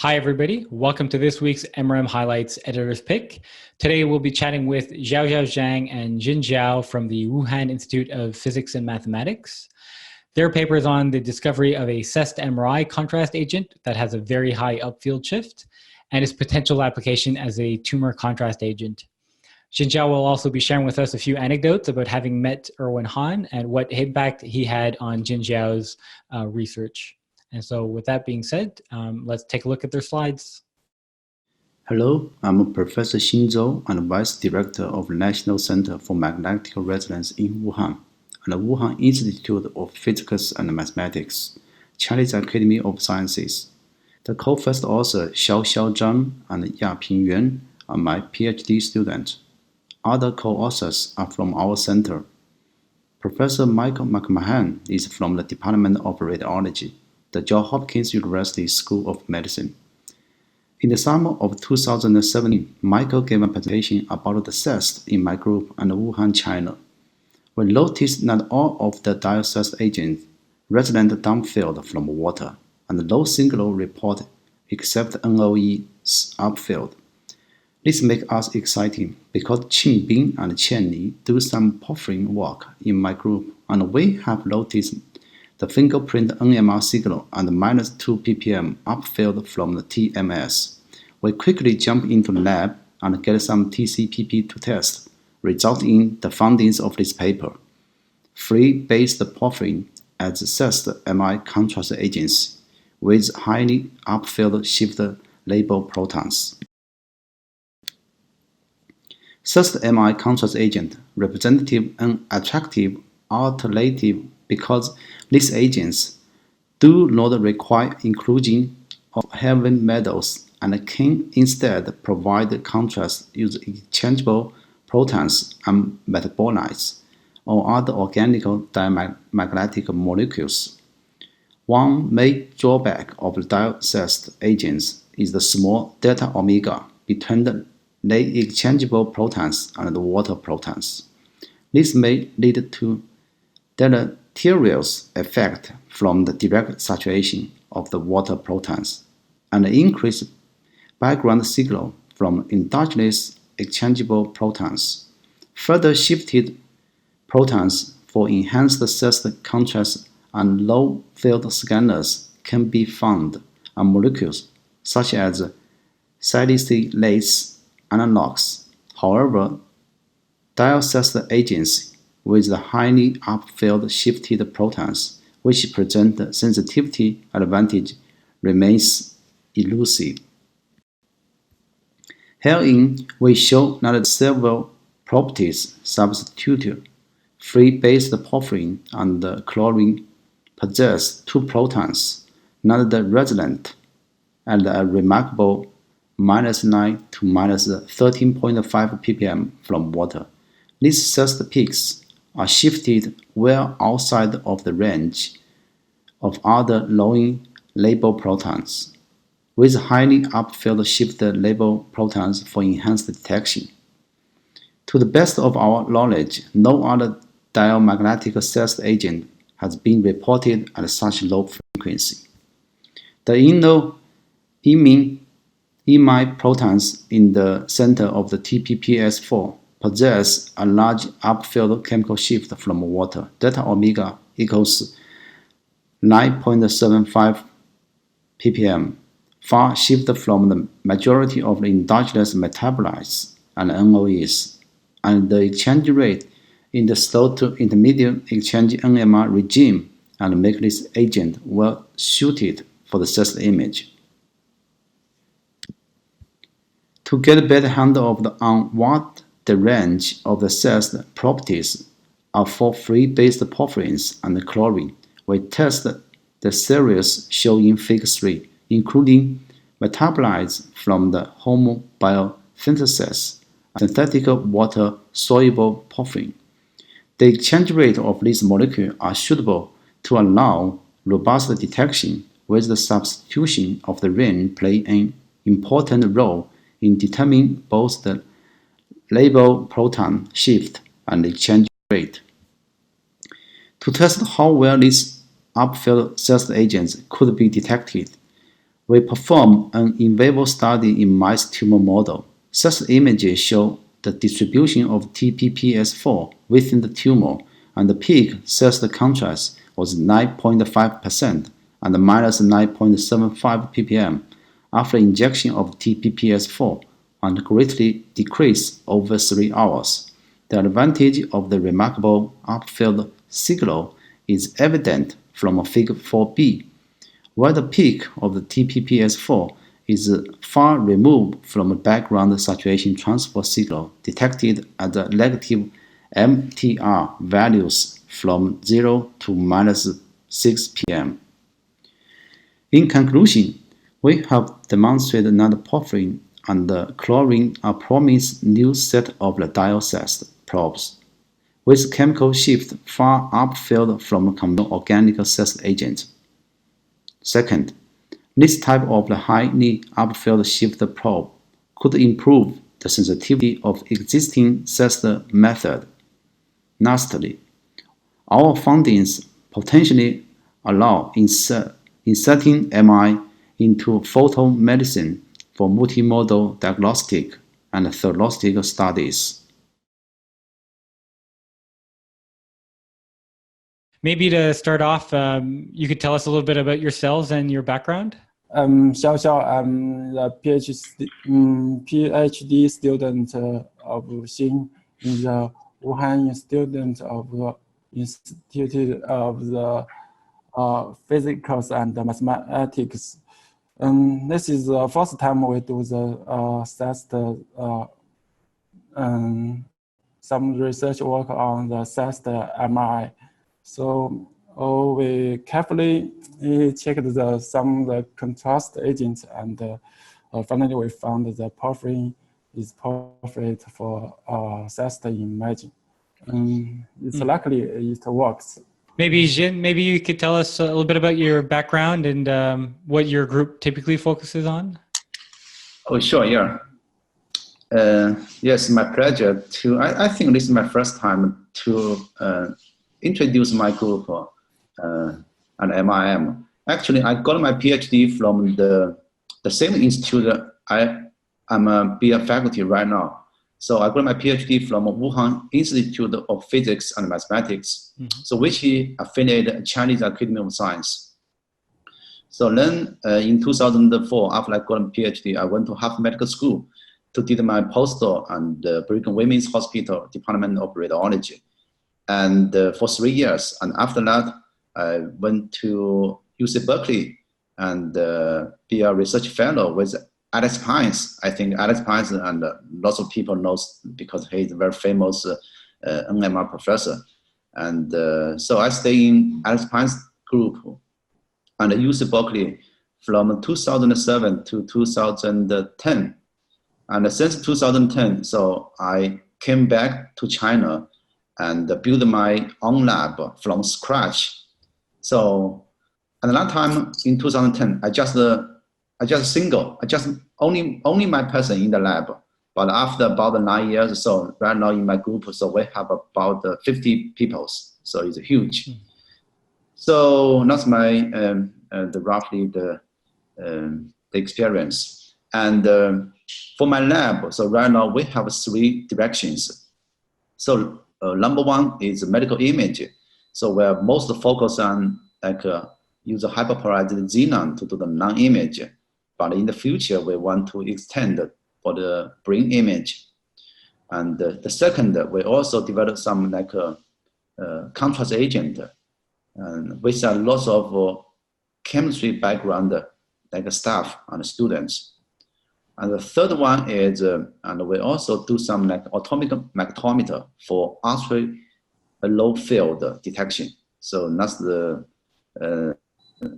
Hi, everybody. Welcome to this week's MRM Highlights Editor's Pick. Today, we'll be chatting with Xiaoxiao Zhang and Zhao from the Wuhan Institute of Physics and Mathematics. Their paper is on the discovery of a CEST MRI contrast agent that has a very high upfield shift and its potential application as a tumor contrast agent. Zhao will also be sharing with us a few anecdotes about having met Erwin Han and what impact he had on Zhao's research. And so with that being said, let's take a look at their slides. Hello, I'm Professor Zhou and Vice Director of the National Center for Magnetic Resonance in Wuhan and the Wuhan Institute of Physics and Mathematics, Chinese Academy of Sciences. The co-first author Xiaoxiao Zhang and Yaping Yuan are my PhD students. Other co-authors are from our center. Professor Michael McMahon is from the Department of Radiology, the Johns Hopkins University School of Medicine. In the summer of 2017, Michael gave a presentation about the CEST in my group and Wuhan, China. We noticed that all of the CEST agents resonate downfield from water and no single report except NOE's upfield. This makes us exciting because Qin Bing and Qian Li do some porphyrin work in my group, and we have noticed the fingerprint NMR signal and -2 ppm upfield from the TMS. We quickly jump into the lab and get some TCPP to test, resulting in the findings of this paper. Free-based porphyrin as CEST MRI contrast agents with highly upfield shift labile protons. CEST MRI contrast agent representative and attractive alternative because these agents do not require inclusion of heavy metals and can instead provide contrast using exchangeable protons and metabolites or other organic diamagnetic molecules. One main drawback of the CEST agents is the small delta omega between the exchangeable protons and the water protons. This may lead to deleterious effect from the direct saturation of the water protons and increased background signal from endogenous exchangeable protons. Further shifted protons for enhanced CEST contrast and low field scanners can be found on molecules such as salicylase analogs. However, CEST agents with the highly upfield shifted protons, which present sensitivity advantage, remains elusive. Herein, we show that several properties substitute free-based porphyrin and chlorine possess two protons, not the resonant, and a remarkable -9 to -13.5 ppm from water. These CEST peaks are shifted well outside of the range of other lowering labile protons, with highly upfield shifted labile protons for enhanced detection. To the best of our knowledge, no other diamagnetic CEST agent has been reported at such low frequency. The inner imine protons in the center of the TPPS4 possess a large upfield chemical shift from water. Delta omega equals 9.75 ppm, far shift from the majority of the endogenous metabolites and NOEs, and the exchange rate in the slow to intermediate exchange NMR regime and make this agent well suited for the CEST image. To get a better handle on what the range of the CEST properties are for free-based porphyrins and chlorine, we test the series shown in Figure 3, including metabolites from the homobiosynthesis and synthetic water-soluble porphyrin. The exchange rate of these molecules are suitable to allow robust detection, with the substitution of the range playing an important role in determining both the labile proton shift and exchange rate. To test how well these upfield CEST agents could be detected, We performed an in vivo study in mice tumor model. CEST images show the distribution of TPPS4 within the tumor, and the peak CEST contrast was 9.5% and minus 9.75 ppm after injection of TPPS4 and greatly decreased over 3 hours. The advantage of the remarkable upfield signal is evident from Figure 4b, where the peak of the TPPS4 is far removed from the background saturation transfer signal detected at the negative MTR values from 0 to minus 6 pm. In conclusion, we have demonstrated that porphyrin and chlorine are promising new set of the diol CEST probes, with chemical shift far upfield from conventional organic CEST agents. Second, this type of highly upfield shift probe could improve the sensitivity of existing CEST method. Lastly, our findings potentially allow inserting MI into photomedicine for multimodal diagnostic and therapeutic studies. Maybe to start off, you could tell us a little bit about yourselves and your background. Xiaoxiao, I'm the PhD student of Xing in the Wuhan Institute of Institute of the Physics and Mathematics. This is the first time we do the CEST, some research work on the CEST MRI. So we carefully checked some of the contrast agents, and finally we found the porphyrin is perfect for CEST imaging. It's likely it works. Maybe Jin, maybe you could tell us a little bit about your background and what your group typically focuses on. Oh, sure, yeah. Yes, my pleasure to, I think this is my first time to introduce my group on MRM. Actually, I got my PhD from the same institute I'm a faculty right now. So I got my PhD from Wuhan Institute of Physics and Mathematics, so which affiliated Chinese Academy of Science. So then in 2004, after I got a PhD, I went to Harvard Medical School to do my postdoc at the Brigham Women's Hospital Department of Radiology, and for 3 years. And after that, I went to UC Berkeley and be a research fellow with Alex Pines. I think Alex Pines and lots of people know because he's a very famous NMR professor. And so I stay in Alex Pines group and UC Berkeley from 2007 to 2010. And since 2010, so I came back to China and built my own lab from scratch. So at that time in 2010, I just only my person in the lab. But after about 9 years or so, right now in my group, so we have about 50 people. So it's huge. So that's my roughly the experience. And for my lab, so right now we have 3 directions. So number 1 is medical image. So we're most focused on use a hyperpolarized xenon to do the non-image. But in the future, we want to extend for the brain image. And the second, we also develop some contrast agent with a lot of chemistry background, staff and students. And the third one is, and we also do some atomic magnetometer for ultra low field detection. So that's the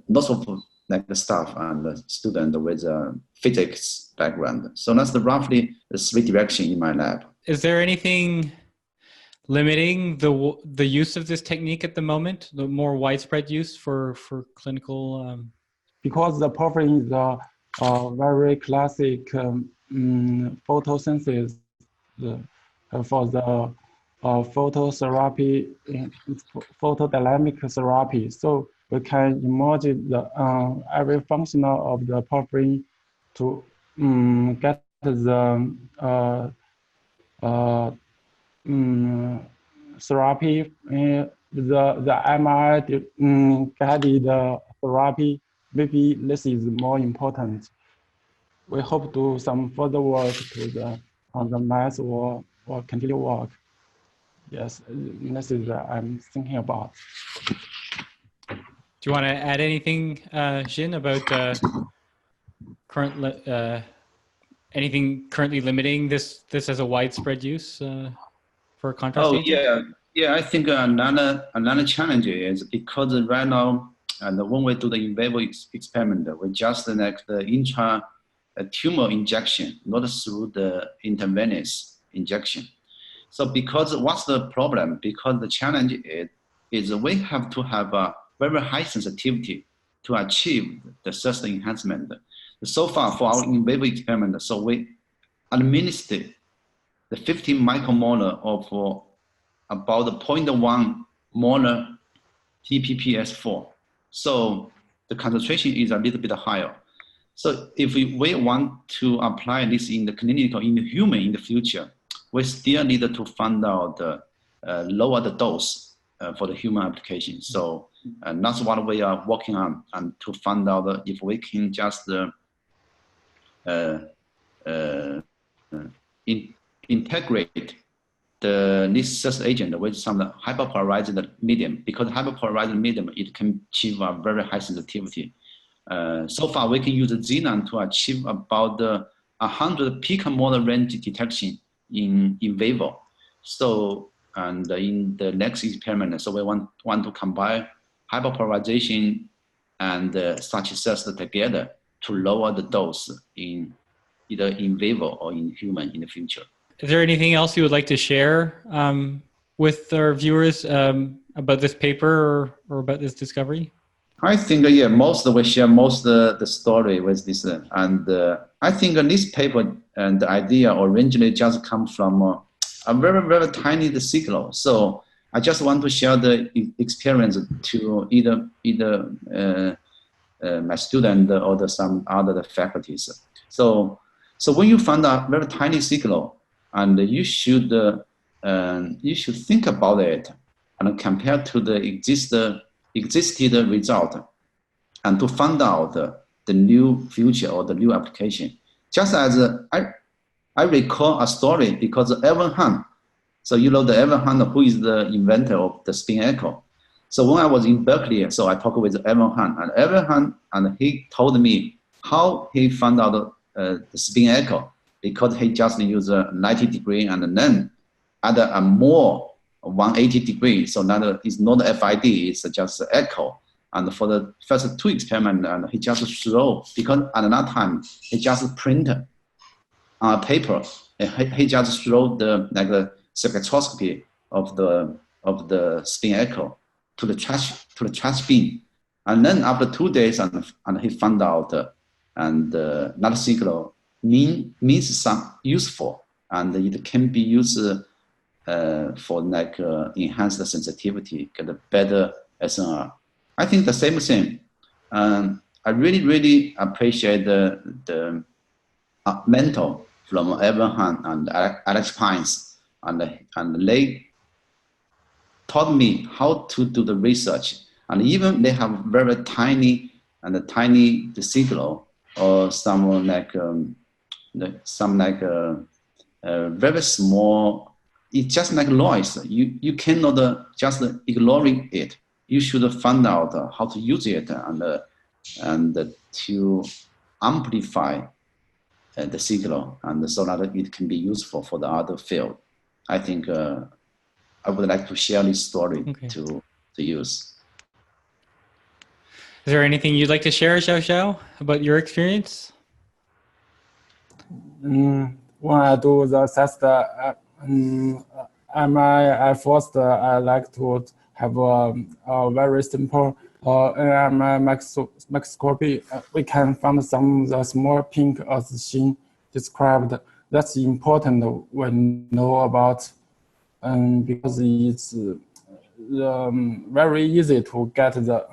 lots of staff and student with physics background. So that's roughly the 3 directions in my lab. Is there anything limiting the use of this technique at the moment, the more widespread use for clinical? Because the porphyrin is a very classic photosynthesis for the phototherapy, photodynamic therapy. So we can image the every function of the porphyrin to get the therapy. The MRI guided therapy. Maybe this is more important. We hope to do some further work to on the math or continue work. Yes, this is I'm thinking about. Do you want to add anything, Xin, about anything currently limiting this as a widespread use for contrast agent? Yeah. I think another challenge is because right now, and when we do the in vivo experiment, we just like the intra-tumor injection, not through the intravenous injection. So because what's the problem? Because the challenge is we have to have a very high sensitivity to achieve the CEST enhancement. So far for our in vivo experiment, so we administered the 15 micromolar of about 0.1 molar TPPS4. So the concentration is a little bit higher. So if we want to apply this in the clinical, in the human in the future, we still need to find out lower the dose for the human application. So that's what we are working on, and to find out if we can just integrate this CEST agent with some hyperpolarized medium, because hyperpolarized medium, it can achieve a very high sensitivity. So far, we can use xenon to achieve about 100 picomolar range detection in vivo. So, and in the next experiment, so we want to combine hyperpolarization and such CEST together to lower the dose in either in vivo or in human in the future. Is there anything else you would like to share with our viewers about this paper or about this discovery? I think, we share most the story with this. And I think this paper and the idea originally just come from a very, very tiny signal. So I just want to share the experience to either my student or some other faculties. So when you find a very tiny signal, and you should think about it and compare to the existed result, and to find out the new feature or the new application. Just as I recall a story, because Evan Hunt, so you know the Evan Hunt, who is the inventor of the spin echo. So when I was in Berkeley, so I talked with Evan Hunt, and Evan Hunt, and he told me how he found out the spin echo, because he just used 90 degree and then add a more 180 degrees. So that is not FID, it's just echo. And for the first two experiments, and he just throw, because at that time, he just print on a paper, and he just throw the spectroscopy of the spin echo to the trash bin. And then after 2 days, and he found out and that signal means some useful, and it can be used for enhance the sensitivity, get a better SNR. I think the same thing. I really appreciate the mentor from Evan Hunt and Alex Pines, and they taught me how to do the research. And even they have very tiny the signal, or some very small. It's just like noise. You cannot just ignoring it. You should find out how to use it and to amplify the signal, and so that it can be useful for the other field. I think I would like to share this story to use. Is there anything you'd like to share, Xiaoxiao, about your experience? When I do the CEST MRI, at first I like to have a very simple MRI microscopy. We can find some the small pink as Xin described. That's important we know about, because it's very easy to get the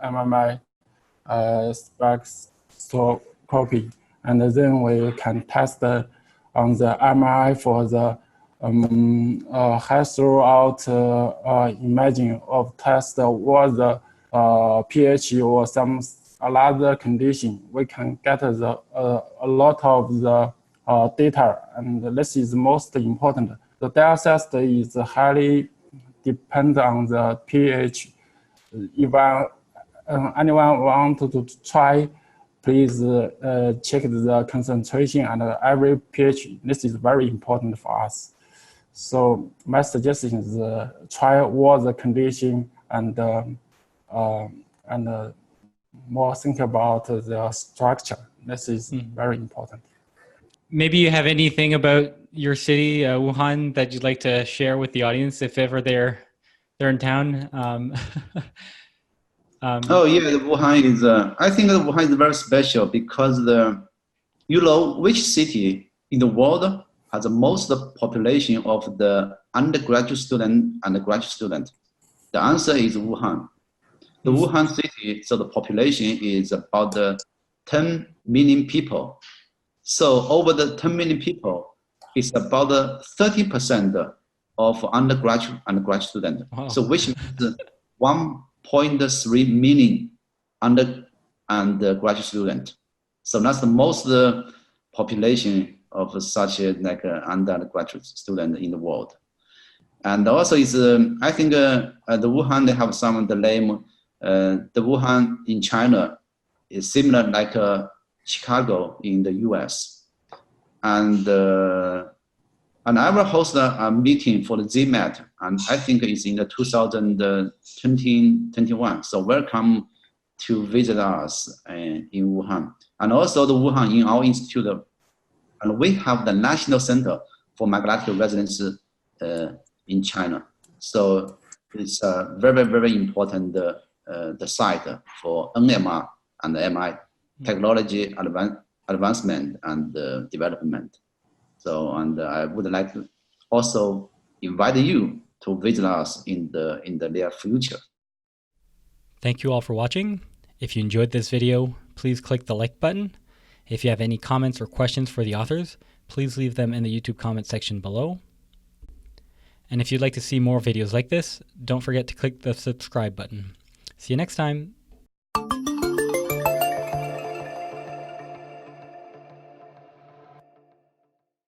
MRI spectroscopy, and then we can test on the MRI for the high throughout imaging of test or the pH or some other condition. We can get a lot of the data, and this is most important. The data set is highly dependent on the pH. If anyone want to try, please check the concentration and every pH. This is very important for us. So my suggestion is try all the condition and more think about the structure. This is very important. Maybe you have anything about your city, Wuhan, that you'd like to share with the audience if ever they're in town. Oh yeah, the Wuhan is. I think that Wuhan is very special because which city in the world has the most population of the undergraduate student and graduate student? The answer is Wuhan. The Wuhan city, so the population is about 10 million people. So over the 10 million people, it's about 30% of undergraduate and graduate students. Wow. So which means 1.3 million under and graduate student. So that's the most population of such undergraduate student in the world. And also is I think the Wuhan, they have some of the name. The Wuhan in China is similar like Chicago in the US. And I will host a meeting for the ZMAT, and I think it's in the 2021. So welcome to visit us in Wuhan. And also the Wuhan in our institute, and we have the National Center for Magnetic Resonance in China. So it's a very, very important the site for NMR and MI technology advancement and development. So, and I would like to also invite you to visit us in the near future. Thank you all for watching. If you enjoyed this video, please click the like button. If you have any comments or questions for the authors, please leave them in the YouTube comment section below. And if you'd like to see more videos like this, don't forget to click the subscribe button. See you next time.